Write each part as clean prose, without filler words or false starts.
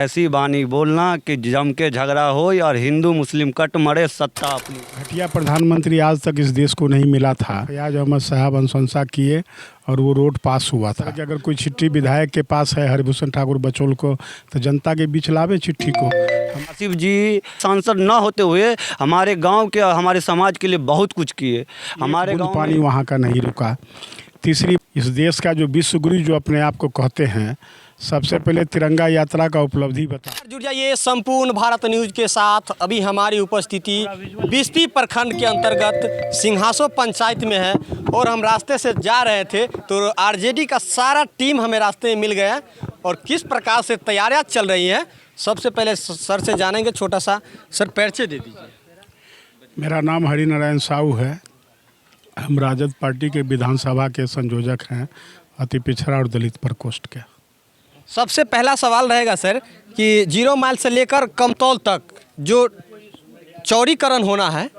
ऐसी बानी बोलना कि जम के झगड़ा हो और हिंदू मुस्लिम कट मरे सत्ता अपनी। घटिया प्रधानमंत्री आज तक इस देश को नहीं मिला था। फयाज अहमद साहब अनुशंसा किए और वो रोड पास हुआ था कि अगर कोई चिट्ठी विधायक के पास है हरिभूषण ठाकुर बचौल को तो जनता के बीच लावे चिट्ठी को। आसिफ जी सांसद न होते हुए हमारे गांव के हमारे समाज के लिए बहुत कुछ किए। हमारे गांव पानी वहाँ का नहीं रुका। तीसरी, इस देश का जो विश्वगुरु जो अपने आप को कहते हैं, सबसे पहले तिरंगा यात्रा का उपलब्धि बता। जुड़ जाइए संपूर्ण भारत न्यूज के साथ। अभी हमारी उपस्थिति बिस्फी प्रखंड के अंतर्गत सिंहासो पंचायत में है और हम रास्ते से जा रहे थे तो आरजेडी का सारा टीम हमें रास्ते में मिल गया और किस प्रकार से तैयारियां चल रही हैं सबसे पहले सर से जानेंगे। छोटा सा सर परिचय दे दीजिए। मेरा नाम हरिनारायण साहू है। हम राजद पार्टी के विधानसभा के संयोजक हैं, अति पिछड़ा और दलित प्रकोष्ठ के। सबसे पहला सवाल रहेगा सर कि 0 माइल से लेकर कमतौल तक जो चौड़ीकरण होना है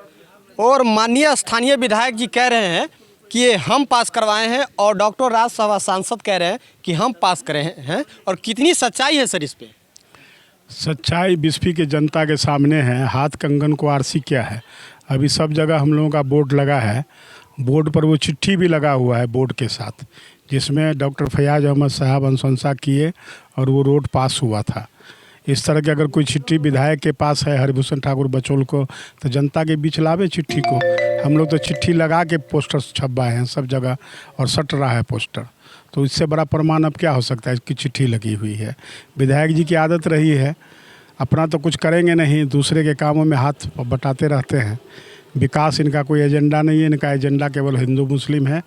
और माननीय स्थानीय विधायक जी कह रहे हैं कि ये हम पास करवाए हैं और डॉक्टर राज्यसभा सांसद कह रहे हैं कि हम पास करे हैं, और कितनी सच्चाई है सर इस पे? सच्चाई बिस्फी के जनता के सामने है। हाथ कंगन को आरसी क्या है। अभी सब जगह हम लोगों का बोर्ड लगा है। बोर्ड पर वो चिट्ठी भी लगा हुआ है बोर्ड के साथ, जिसमें डॉक्टर फयाज अहमद साहब अनुशंसा किए और वो रोड पास हुआ था। इस तरह की अगर कोई चिट्ठी विधायक के पास है हरिभूषण ठाकुर बचौल को तो जनता के बीच लावे चिट्ठी को। हम लोग तो चिट्ठी लगा के पोस्टर छपवाए हैं सब जगह और सट रहा है पोस्टर। तो इससे बड़ा प्रमाण अब क्या हो सकता है कि चिट्ठी लगी हुई है। विधायक जी की आदत रही है, अपना तो कुछ करेंगे नहीं, दूसरे के कामों में हाथ बटाते रहते हैं। विकास इनका कोई एजेंडा नहीं है। इनका एजेंडा केवल हिंदू मुस्लिम है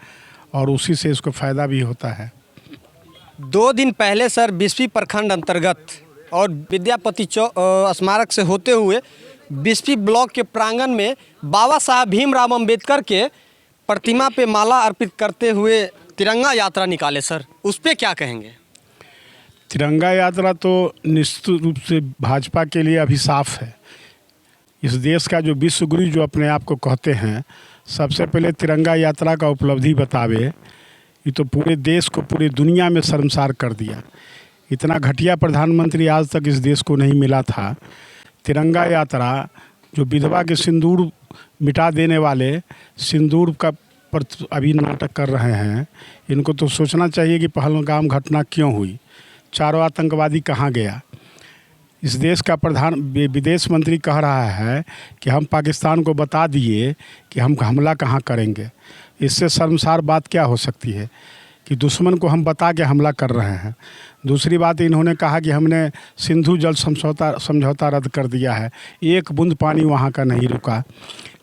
और उसी से इसको फ़ायदा भी होता है। 2 दिन पहले सर बिस्फी प्रखंड अंतर्गत और विद्यापति स्मारक से होते हुए बिस्फी ब्लॉक के प्रांगण में बाबा साहब भीमराव अंबेडकर के प्रतिमा पे माला अर्पित करते हुए तिरंगा यात्रा निकाले सर, उस पर क्या कहेंगे? तिरंगा यात्रा तो निश्चित रूप से भाजपा के लिए अभिशाप है। इस देश का जो विश्वगुरु जो अपने आप को कहते हैं, सबसे पहले तिरंगा यात्रा का उपलब्धि बतावे। ये तो पूरे देश को, पूरी दुनिया में शर्मसार कर दिया। इतना घटिया प्रधानमंत्री आज तक इस देश को नहीं मिला था। तिरंगा यात्रा जो विधवा के सिंदूर मिटा देने वाले सिंदूर का पर अभी नाटक कर रहे हैं, इनको तो सोचना चाहिए कि पहलगाम घटना क्यों हुई, चारों आतंकवादी कहाँ गया। इस देश का विदेश मंत्री कह रहा है कि हम पाकिस्तान को बता दिए कि हम हमला कहाँ करेंगे। इससे शर्मसार बात क्या हो सकती है कि दुश्मन को हम बता के हमला कर रहे हैं। दूसरी बात, इन्होंने कहा कि हमने सिंधु जल समझौता रद्द कर दिया है, एक बूंद पानी वहाँ का नहीं रुका।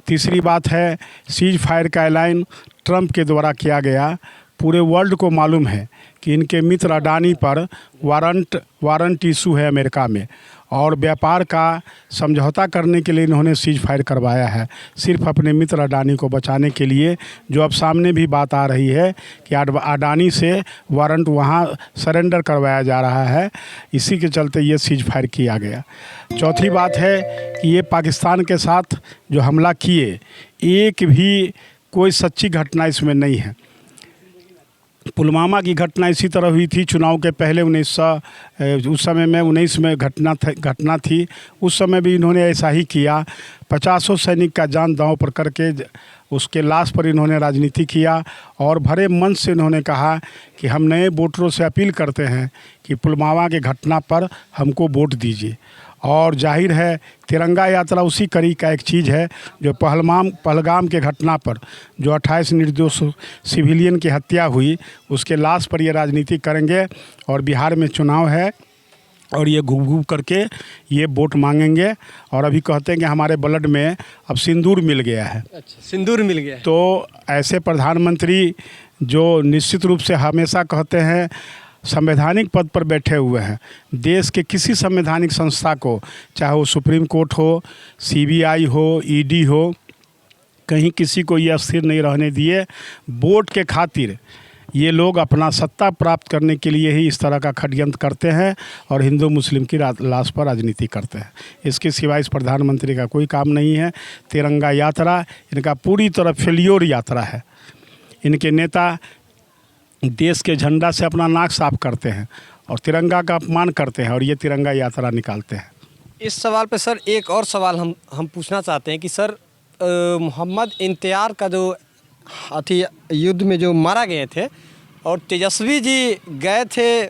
तीसरी बात है, सीज फायर का ऐलान ट्रंप के द्वारा किया गया। पूरे वर्ल्ड को मालूम है कि इनके मित्र अडानी पर वारंट इशू है अमेरिका में, और व्यापार का समझौता करने के लिए इन्होंने सीज फायर करवाया है, सिर्फ अपने मित्र अडानी को बचाने के लिए। जो अब सामने भी बात आ रही है कि अडानी से वारंट वहाँ सरेंडर करवाया जा रहा है, इसी के चलते ये सीज फायर किया गया। चौथी बात है कि ये पाकिस्तान के साथ जो हमला किए, एक भी कोई सच्ची घटना इसमें नहीं है। पुलवामा की घटना इसी तरह हुई थी चुनाव के पहले 19 में घटना थी। उस समय भी इन्होंने ऐसा ही किया। 50 सैनिक का जान दांव पर करके उसके लाश पर इन्होंने राजनीति किया और भरे मन से इन्होंने कहा कि हम नए वोटरों से अपील करते हैं कि पुलवामा की घटना पर हमको वोट दीजिए। और जाहिर है तिरंगा यात्रा उसी कड़ी का एक चीज़ है जो पहलगाम के घटना पर जो 28 निर्दोष सिविलियन की हत्या हुई, उसके लाश पर ये राजनीति करेंगे। और बिहार में चुनाव है और ये घूम घूम करके ये वोट मांगेंगे और अभी कहते हैं कि हमारे ब्लड में अब सिंदूर मिल गया है। अच्छा, सिंदूर मिल गया है। तो ऐसे प्रधानमंत्री जो निश्चित रूप से हमेशा कहते हैं संवैधानिक पद पर बैठे हुए हैं, देश के किसी संवैधानिक संस्था को, चाहे वो सुप्रीम कोर्ट हो, सीबीआई हो, ईडी हो, कहीं किसी को ये अस्थिर नहीं रहने दिए। वोट के खातिर ये लोग अपना सत्ता प्राप्त करने के लिए ही इस तरह का षड्यंत्र करते हैं और हिंदू मुस्लिम की लाश पर राजनीति करते हैं। इसके सिवाय इस प्रधानमंत्री का कोई काम नहीं है। तिरंगा यात्रा इनका पूरी तरह फेलियोर यात्रा है। इनके नेता देश के झंडा से अपना नाक साफ करते हैं और तिरंगा का अपमान करते हैं और ये तिरंगा यात्रा निकालते हैं। इस सवाल पे सर एक और सवाल हम पूछना चाहते हैं कि सर मोहम्मद इम्तियाज़ का जो अथी युद्ध में जो मारा गए थे और तेजस्वी जी गए थे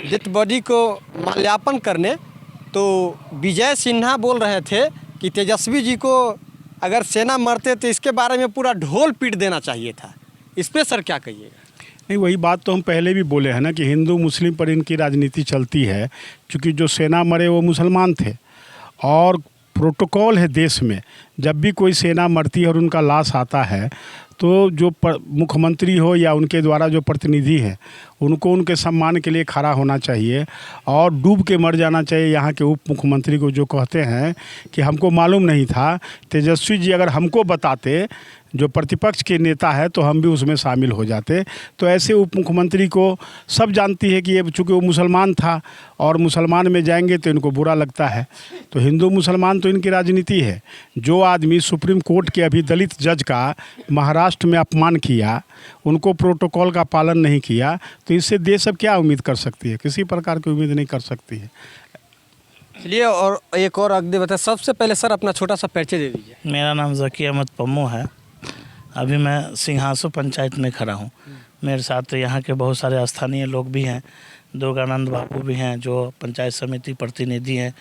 डेथ बॉडी को माल्यार्पण करने, तो विजय सिन्हा बोल रहे थे कि तेजस्वी जी को अगर सेना मरते तो इसके बारे में पूरा ढोल पीट देना चाहिए था। इस पर सर क्या कहिएगा? नहीं, वही बात तो हम पहले भी बोले हैं ना कि हिंदू मुस्लिम पर इनकी राजनीति चलती है, क्योंकि जो सेना मरे वो मुसलमान थे और प्रोटोकॉल है देश में, जब भी कोई सेना मरती है और उनका लाश आता है तो जो मुख्यमंत्री हो या उनके द्वारा जो प्रतिनिधि हैं उनको उनके सम्मान के लिए खड़ा होना चाहिए और डूब के मर जाना चाहिए। यहाँ के उप मुख्यमंत्री को जो कहते हैं कि हमको मालूम नहीं था, तेजस्वी जी अगर हमको बताते जो प्रतिपक्ष के नेता है तो हम भी उसमें शामिल हो जाते। तो ऐसे उप मुख्यमंत्री को सब जानती है कि ये चूँकि वो मुसलमान था और मुसलमान में जाएंगे तो इनको बुरा लगता है। तो हिंदू मुसलमान तो इनकी राजनीति है। जो आदमी सुप्रीम कोर्ट के अभी दलित जज का महाराष्ट्र में अपमान किया, उनको प्रोटोकॉल का पालन नहीं किया, तो इससे देश अब क्या उम्मीद कर सकती है? किसी प्रकार की उम्मीद नहीं कर सकती है। चलिए, और एक और अगले बताए। सबसे पहले सर अपना छोटा सा परिचय दे दीजिए। मेरा नाम ज़की अहमद पम्मू है। अभी मैं सिंहासो पंचायत में खड़ा हूँ। मेरे साथ यहाँ के बहुत सारे स्थानीय लोग भी हैं। दुर्गानंद बाबू भी हैं जो पंचायत समिति प्रतिनिधि हैं,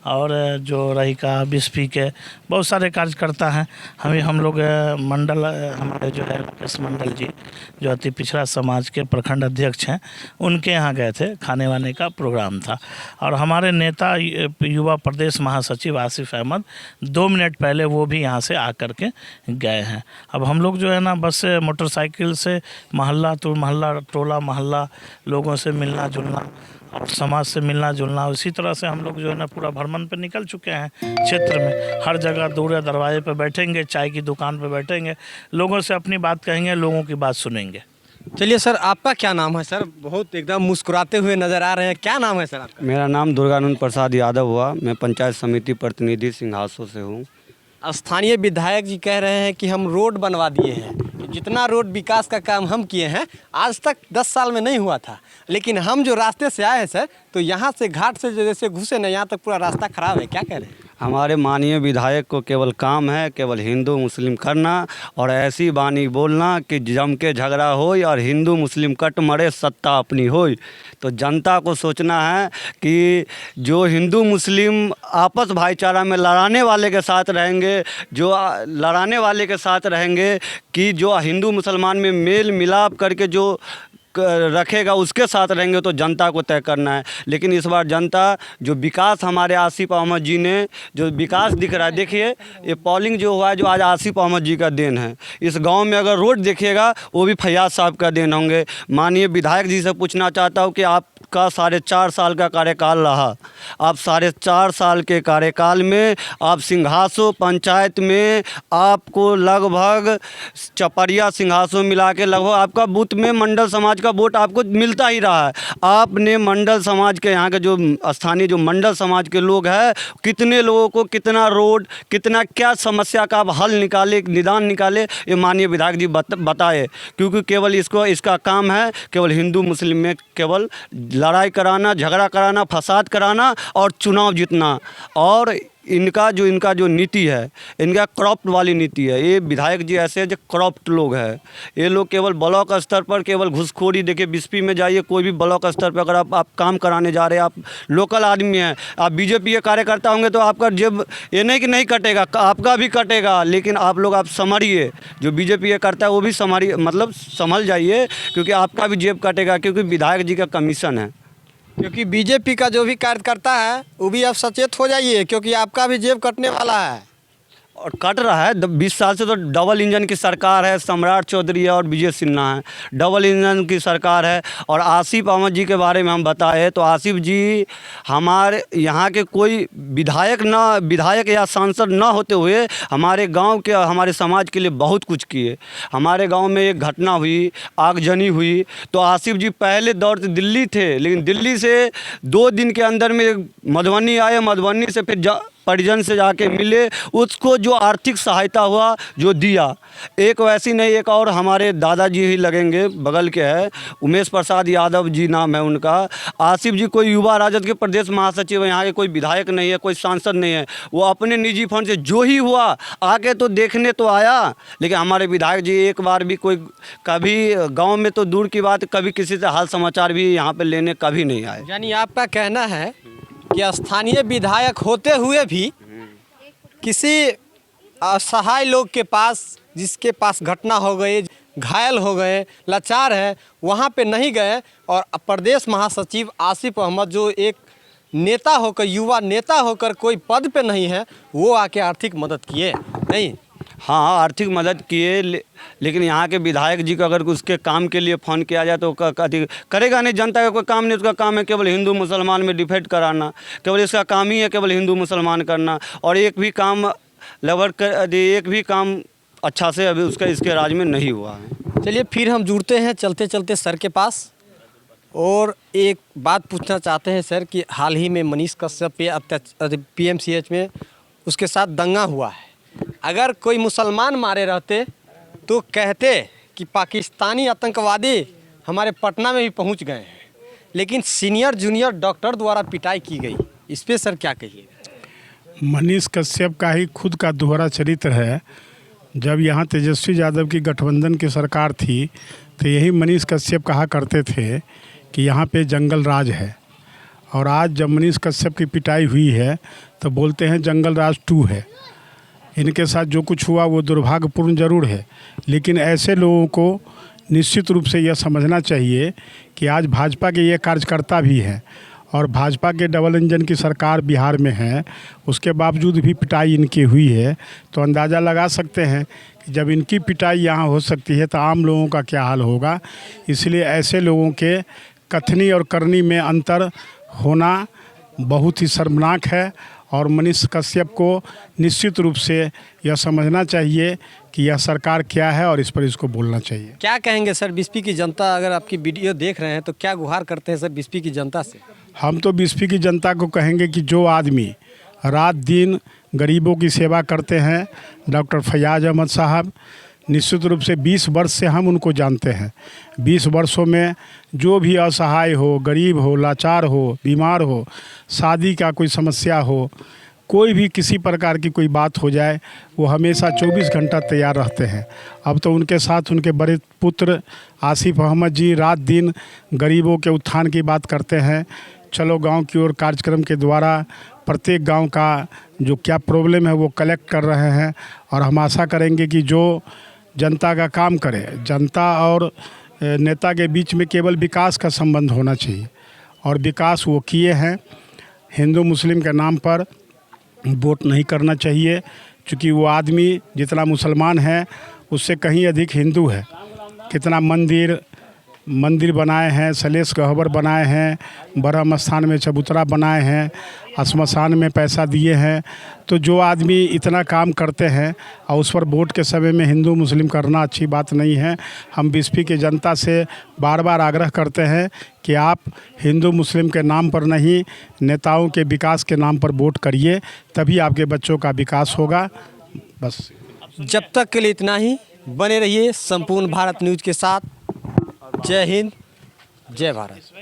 और जो रहिका बीएसपी के बहुत सारे कार्यकर्ता हैं। हम लोग मंडल, हमारे जो है राकेश मंडल जी जो अति पिछड़ा समाज के प्रखंड अध्यक्ष हैं, उनके यहाँ गए थे। खाने वाने का प्रोग्राम था और हमारे नेता युवा प्रदेश महासचिव आसिफ अहमद 2 मिनट पहले वो भी यहाँ से आकर के गए हैं। अब हम लोग जो है ना बस से मोटरसाइकिल से मोहल्ला तो मोहल्ला, टोला मोहल्ला लोगों से मिलना जुलना और समाज से मिलना जुलना, उसी तरह से हम लोग जो है ना पूरा भ्रमण पे निकल चुके हैं। क्षेत्र में हर जगह दूर दरवाजे पे बैठेंगे, चाय की दुकान पे बैठेंगे, लोगों से अपनी बात कहेंगे, लोगों की बात सुनेंगे। चलिए सर, आपका क्या नाम है सर? बहुत एकदम मुस्कुराते हुए नज़र आ रहे हैं। क्या नाम है सर आपका? मेरा नाम दुर्गानंद प्रसाद यादव हुआ। मैं पंचायत समिति प्रतिनिधि सिंहासो से हूँ। स्थानीय विधायक जी कह रहे हैं कि हम रोड बनवा दिए हैं, कि जितना रोड विकास का काम हम किए हैं आज तक 10 साल में नहीं हुआ था। लेकिन हम जो रास्ते से आए हैं सर, तो यहाँ से घाट से जैसे घुसे ना, यहाँ तक पूरा रास्ता खराब है। क्या कह रहे हैं? हमारे माननीय विधायक को केवल काम है केवल हिंदू मुस्लिम करना और ऐसी बानी बोलना कि जम के झगड़ा हो और हिंदू मुस्लिम कट मरे सत्ता अपनी हो। तो जनता को सोचना है कि जो हिंदू मुस्लिम आपस भाईचारा में लड़ाने वाले के साथ रहेंगे, जो लड़ाने वाले के साथ रहेंगे, कि जो हिंदू मुसलमान में मेल मिलाप करके जो रखेगा उसके साथ रहेंगे, तो जनता को तय करना है। लेकिन इस बार जनता जो विकास हमारे आसिफ अहमद जी ने जो विकास दिख रहा है, देखिए ये पॉलिंग जो हुआ है जो आज आसिफ अहमद जी का देन है। इस गांव में अगर रोड देखिएगा वो भी फैयाज साहब का देन होंगे। माननीय विधायक जी से पूछना चाहता हूँ कि आपका 4.5 साल का कार्यकाल रहा, आप 4.5 साल के कार्यकाल में आप सिंहासो पंचायत में आपको लगभग चपरिया सिंहासो मिला के लगभग आपका बूथ में मंडल समाज का वोट आपको मिलता ही रहा है। आपने मंडल समाज के यहाँ के जो स्थानीय जो मंडल समाज के लोग हैं, कितने लोगों को कितना रोड, कितना क्या समस्या का आप हल निकाले, निदान निकाले, ये माननीय विधायक जी बताए। क्योंकि केवल इसका काम है केवल हिंदू मुस्लिम में केवल लड़ाई कराना, झगड़ा कराना, फसाद कराना और चुनाव जीतना। और इनका जो नीति है, इनका करप्ट वाली नीति है। ये विधायक जी ऐसे जो करप्ट लोग हैं, ये लोग केवल ब्लॉक स्तर पर केवल घुसखोरी। देखिए बीएसपी में जाइए, कोई भी ब्लॉक स्तर पर अगर आप काम कराने जा रहे हैं, आप लोकल आदमी हैं, आप बीजेपी के कार्यकर्ता होंगे तो आपका जेब ये नहीं कि नहीं कटेगा, आपका भी कटेगा। लेकिन आप लोग आप संभलिए, जो बीजेपी के करता है वो भी संभलिए, मतलब संभल जाइए, क्योंकि आपका भी जेब कटेगा, क्योंकि विधायक जी का कमीशन है। क्योंकि बीजेपी का जो भी कार्यकर्ता है वो भी आप सचेत हो जाइए, क्योंकि आपका भी जेब कटने वाला है और कट रहा है। 20 साल से तो डबल इंजन की सरकार है, सम्राट चौधरी है और विजय सिन्हा है, डबल इंजन की सरकार है। और आसिफ अहमद जी के बारे में हम बताएं तो आसिफ जी हमारे यहाँ के कोई विधायक या सांसद ना होते हुए हमारे गांव के, हमारे समाज के लिए बहुत कुछ किए। हमारे गांव में एक घटना हुई, आगजनी हुई, तो आसिफ जी पहले दौर से दिल्ली थे, लेकिन दिल्ली से 2 दिन के अंदर में मधुबनी आए, मधुबनी से फिर परिजन से जाके मिले, उसको जो आर्थिक सहायता हुआ जो दिया। एक वैसी नहीं, एक और हमारे दादाजी ही लगेंगे, बगल के है, उमेश प्रसाद यादव जी नाम है उनका। आसिफ जी कोई युवा राजद के प्रदेश महासचिव है, यहाँ के कोई विधायक नहीं है, कोई सांसद नहीं है, वो अपने निजी फंड से जो ही हुआ आके तो देखने तो आया, लेकिन हमारे विधायक जी एक बार भी कोई कभी गांव में तो दूर की बात, कभी किसी से हाल समाचार भी यहाँ पे लेने कभी नहीं आए। यानी आपका कहना है कि स्थानीय विधायक होते हुए भी किसी असहाय लोग के पास, जिसके पास घटना हो गई, घायल हो गए, लाचार है, वहाँ पे नहीं गए, और प्रदेश महासचिव आसिफ अहमद जो एक नेता होकर, युवा नेता होकर कोई पद पे नहीं है, वो आके आर्थिक मदद किए नहीं? हाँ, आर्थिक मदद किए, लेकिन यहाँ के विधायक जी को अगर उसके काम के लिए फ़ोन किया जाए तो करेगा नहीं। जनता का कोई काम नहीं, उसका काम है केवल हिंदू मुसलमान में डिफेक्ट कराना, केवल इसका काम ही है केवल हिंदू मुसलमान करना, और एक भी काम लगभग एक भी काम अच्छा से अभी उसका इसके राज में नहीं हुआ है। चलिए फिर हम जुड़ते हैं चलते चलते सर के पास, और एक बात पूछना चाहते हैं सर कि हाल ही में मनीष कश्यप पे PMCH में उसके साथ दंगा हुआ है। अगर कोई मुसलमान मारे रहते तो कहते कि पाकिस्तानी आतंकवादी हमारे पटना में भी पहुंच गए हैं, लेकिन सीनियर जूनियर डॉक्टर द्वारा पिटाई की गई। इस पर सर क्या कहिएगा? मनीष कश्यप का ही खुद का दोहरा चरित्र है। जब यहाँ तेजस्वी यादव की गठबंधन की सरकार थी तो यही मनीष कश्यप कहा करते थे कि यहाँ पे जंगल राज है, और आज जब मनीष कश्यप की पिटाई हुई है तो बोलते हैं जंगल राज 2 है। इनके साथ जो कुछ हुआ वो दुर्भाग्यपूर्ण ज़रूर है, लेकिन ऐसे लोगों को निश्चित रूप से यह समझना चाहिए कि आज भाजपा के ये कार्यकर्ता भी हैं, और भाजपा के डबल इंजन की सरकार बिहार में है, उसके बावजूद भी पिटाई इनकी हुई है। तो अंदाज़ा लगा सकते हैं कि जब इनकी पिटाई यहाँ हो सकती है तो आम लोगों का क्या हाल होगा। इसलिए ऐसे लोगों के कथनी और करनी में अंतर होना बहुत ही शर्मनाक है, और मनीष कश्यप को निश्चित रूप से यह समझना चाहिए कि यह सरकार क्या है और इस पर इसको बोलना चाहिए। क्या कहेंगे सर बिस्फी की जनता, अगर आपकी वीडियो देख रहे हैं तो क्या गुहार करते हैं सर बिस्फी की जनता से? हम तो बिस्फी की जनता को कहेंगे कि जो आदमी रात दिन गरीबों की सेवा करते हैं, डॉक्टर फैयाज अहमद साहब, निश्चित रूप से 20 वर्ष से हम उनको जानते हैं। 20 वर्षों में जो भी असहाय हो, गरीब हो, लाचार हो, बीमार हो, शादी का कोई समस्या हो, कोई भी किसी प्रकार की कोई बात हो जाए, वो हमेशा 24 घंटा तैयार रहते हैं। अब तो उनके साथ उनके बड़े पुत्र आसिफ अहमद जी रात दिन गरीबों के उत्थान की बात करते हैं। चलो गांव की ओर कार्यक्रम के द्वारा प्रत्येक गांव का जो क्या प्रॉब्लम है वो कलेक्ट कर रहे हैं, और हम आशा करेंगे कि जो जनता का काम करे, जनता और नेता के बीच में केवल विकास का संबंध होना चाहिए, और विकास वो किए हैं। हिंदू मुस्लिम के नाम पर वोट नहीं करना चाहिए, क्योंकि वो आदमी जितना मुसलमान है उससे कहीं अधिक हिंदू है। कितना मंदिर बनाए हैं, सलेश गहवर बनाए हैं, ब्रह्म स्थान में चबूतरा बनाए हैं, श्मशान में पैसा दिए हैं। तो जो आदमी इतना काम करते हैं और उस पर वोट के समय में हिंदू मुस्लिम करना अच्छी बात नहीं है। हम बिस्फी की जनता से बार बार आग्रह करते हैं कि आप हिंदू मुस्लिम के नाम पर नहीं, नेताओं के विकास के नाम पर वोट करिए, तभी आपके बच्चों का विकास होगा। बस जब तक के लिए इतना ही। बने रहिए संपूर्ण भारत न्यूज़ के साथ। जय हिंद, जय भारत।